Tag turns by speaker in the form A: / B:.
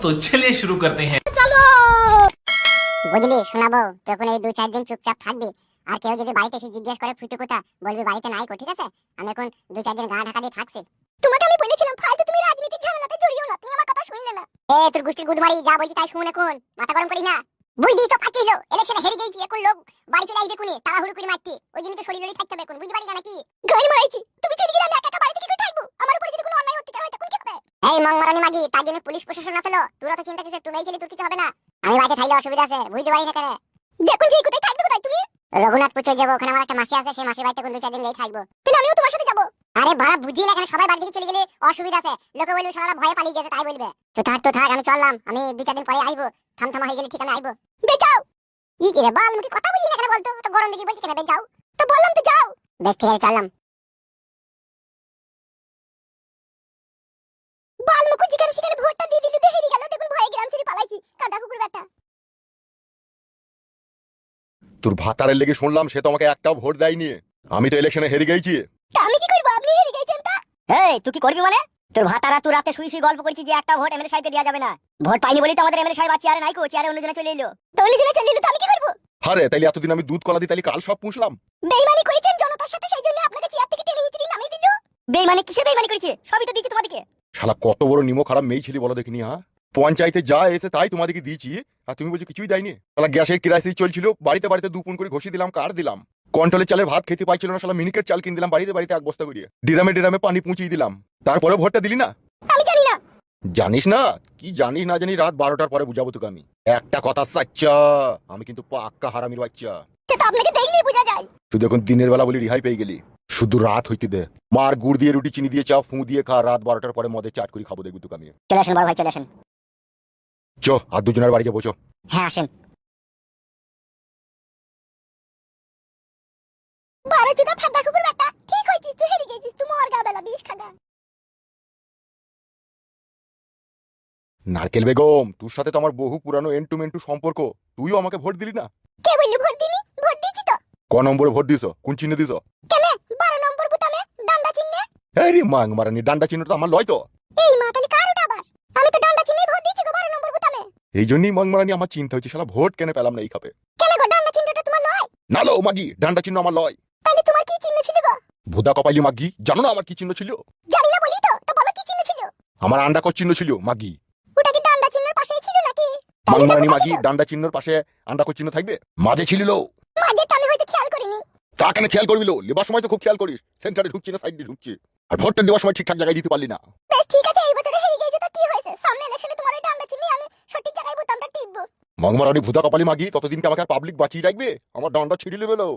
A: तो चलिए शुरू करते हैं।
B: বুঝলি শোনাবো তখন এই 2-4 দিন চুপচাপ থাকবি। আর কেউ যদি বাড়িতে এসে জিজ্ঞেস করে ফুটু কোথা, বলবি বাড়িতে নাই কো, ঠিক আছে? আমি এখন 2-4 দিন গা ঢাকা দিয়ে থাকছি। তোমাকে আমি বলেছিলাম ফালতু তুমি রাজনীতির ঝামেলাতে জড়িও না, তুমি আমার কথা শুনলে না। তোর গুষ্টির গুদমারি যা বলছি তাই শুন, এখন মাথা গরম করি না। বুঝলি তো পাচ্ছিস ইলেকশনে হেরে গেছি, এখন লোক বাড়ি চলে আসবে কোনি, তাড়াহুড়ো করে মারতে, ওই জন্য তো শরীরে থাকতে হবে, এখন বুঝতে পারি না নাকি? গান মারাইছি তুমি চলে গেলে আমি একা একা বাড়িতে কি করে থাকবো? আমার উপরে যদি কোনো অন্যায় অত্যাচার হয় তখন কি হবে? এই মংমারানি মাগি, তার জন্য পুলিশ প্রশাসন আসলো, তোরা তো চিন্তা কিসের? তুমি ছেলে তোর কিছু হবে না। আমি বাড়িতে থাকলে অসুবিধা আছে, বুঝতে পারি না কেন? দেখুন যে কোথায় থাকবে কোথায় তুমি? রঘুনাথপুর চলে যাবো, ওখানে আমার একটা মাসি আছে, সেই মাসির বাড়িতে কোন 2-4 দিন গিয়ে থাকবো। তাহলে আমিও তোমার সাথে যাবো। আরে বাড়া বুঝি না, এখানে সবাই বাড়ি থেকে চলে গেলে অসুবিধা আছে, লোকে বলবে সারা ভয়ে পালিয়ে গেছে তাই বলবে। তো থাক আমি চললাম, আমি 2-4 দিন পরে আইবো, থামথামা হয়ে গেলে ঠিক আমি আইবো। বেচাও ই কি রে বাল, মুখে কথা বলি না কেন বলতো? তো গরম দেখি বলছি কেন বেচাও? তো বললাম তো যাও। বেশ ঠিক আছে চললাম। বাল মুখ যেখানে সেখানে ভোটটা দিয়ে দিলি তো হেরে গেল, দেখুন ভয়ে গ্রাম ছেড়ে পালাইছি, কাদা কুকুর বেটা।
C: তোর ভাতারের লেগে শুনলাম সে তো আমাকে একটাও ভোট দেয়নি, আমি তো ইলেকশনে হেরে গেছি।
B: তা আমি কি করব? আপনি হেরে গেছেন তা?
D: এই তুই কি করবি মানে? তোর ভাতারা তুই রাতে শুই শুই গল্প করছিস যে একটা ভোট এমএলএ সাহেবকে দেওয়া যাবে না। ভোট পাইনি বলি তো আমাদের এমএলএ সাহেব চেয়ারে নাই কো, চেয়ারে অন্যজনে চলে এলো।
B: তো অন্যজনে চলে এলো তো আমি কি করব?
C: আরে তাইলে এতদিন আমি দুধ কলা দিই, তাইলে কাল সব পুষলাম।
B: বেইমানি করেছেন জনতার সাথে, সেই জন্য আপনাকে চেয়ার থেকে টেনে হিচড়ে নামিয়ে দিল।
D: বেইমানি কিসের বেইমানি করেছে? সবই তো দিচ্ছি তোমাদেরকে।
C: শালা কত বড় নিমো খারাপ মেয়ে ছিলি বলো দেখিনি। হ্যাঁ, পঞ্চায়েতে যা এসে তাই তোমাদেরকে দিয়েছি, আর তুমি বলছো কিছুই দেয়নি। শালা গ্যাসের কিরাসি চলছিল, বাড়িতে বাড়িতে 2 পুন করে ঘষি দিলাম, কার দিলাম। কন্ট্রোলের চালের ভাত খেতে পাইছিল না, শালা মিনিকেট চাল কিনে দিলাম, বাড়িতে বাড়িতে 1 বস্তা করিয়ে ডিরামে ডিরামে পানি পৌঁছিয়ে দিলাম। তারপরে ভোটটা দিলি না?
B: আমি জানি না।
C: জানিস না? কি জানিস না জানি, রাত 12টার পরে বুঝাবো তোকে আমি। একটা কথা সাচ্চা, আমি কিন্তু পাক্কা হারামির বাচ্চা।
B: সেটা আপনাকে দেখলেই বোঝা যায়।
C: শুধু এখন দিনের বেলা বলি রিহাই পেয়ে গেলি, শুধু রাত হইতে দে। মার গুড় দিয়ে রুটি চিনি দিয়ে চা ফু দিয়ে খা, রাত 12টার পরে মদে চাট করে খাবো, দেখবি তোকে আমি।
D: চলে আসেন বড় ভাই, চলে আসেন।
C: চো আর দুজনের বাড়ি যাবো, চো।
D: হ্যাঁ আসেন।
B: 12 জুতা ফাঁদা কুকুর বেটা, ঠিক হইছিস, তুই হেরে গেছিস, তুই মর গা বেলা বিষ খাগা।
C: নারকেল বেগম, তোর সাথে তো আমার বহু পুরানো এন্টু সম্পর্ক, তুইও আমাকে ভোট দিলি না।
B: কে বললি ভোট দিনি? ভোট দিছি তো।
C: ক নম্বরে ভোট দিছ? কোন চিহ্ন দিছ?
B: কেন? 12 নম্বর বুতামে ডান্ডা চিহ্নে।
C: আরে মাং মারানি, ডান্ডা চিহ্নটা আমার লয় তো।
B: এই মা তাহলে কার ওটা আবার? আমি তো ডান্ডা চিহ্নে ভোট দিছি গো, 12 নম্বর বুতামে।
C: এই জন্যই মাং মারানি আমার চিন্তা হচ্ছে, শালা ভোট কেন পেলাম না এই খাপে।
B: কেন গো, ডান্ডা চিহ্নটা তোমার লয়?
C: না লো মাগি, ডান্ডা চিহ্ন আমার লয়।
B: তাহলে তোমার কি চিহ্ন ছিল গো?
C: ভুদা কপালি মাগি, জানো না আমার কি চিহ্ন ছিল?
B: জানি না বলি তো, তো বলো কি চিহ্ন ছিল?
C: আমার আন্ডাকর চিহ্ন ছিল মাগি।
B: ওটা কি ডান্ডা চিহ্নের পাশেই ছিল নাকি?
C: মাং মারানি মাগি, ডান্ডা চিহ্নর পাশে আন্ডাকর চিহ্ন থাকবে? মাঝে ছিল লো।
B: মাঝেটা আমি হয়তো খেয়াল করিনি।
C: তা কেন খেয়াল করবি লো? লেবার সময় তো খুব খেয়াল করিস, সেন্টারে ঢুকছি না সাইডে ঢুকছি, আর ভোটটা দেওয়ার সময় ঠিকঠাক জায়গায় দিতে পারলি না।
B: বেশ ঠিক আছে, এই বছরে হেরে গেছে তো কি হয়েছে? সামনে ইলেকশনে তোমার এই ডান্ডা চিহ্নে আমি সঠিক জায়গায় বুতামটা টিপবো।
C: মাংমারানি ভুদা কপালি মাগি, ততদিনকে আমাকে পাবলিক বাঁচিয়ে রাখবে, আমার ডান্ডা ছিঁড়ে নেবে লো।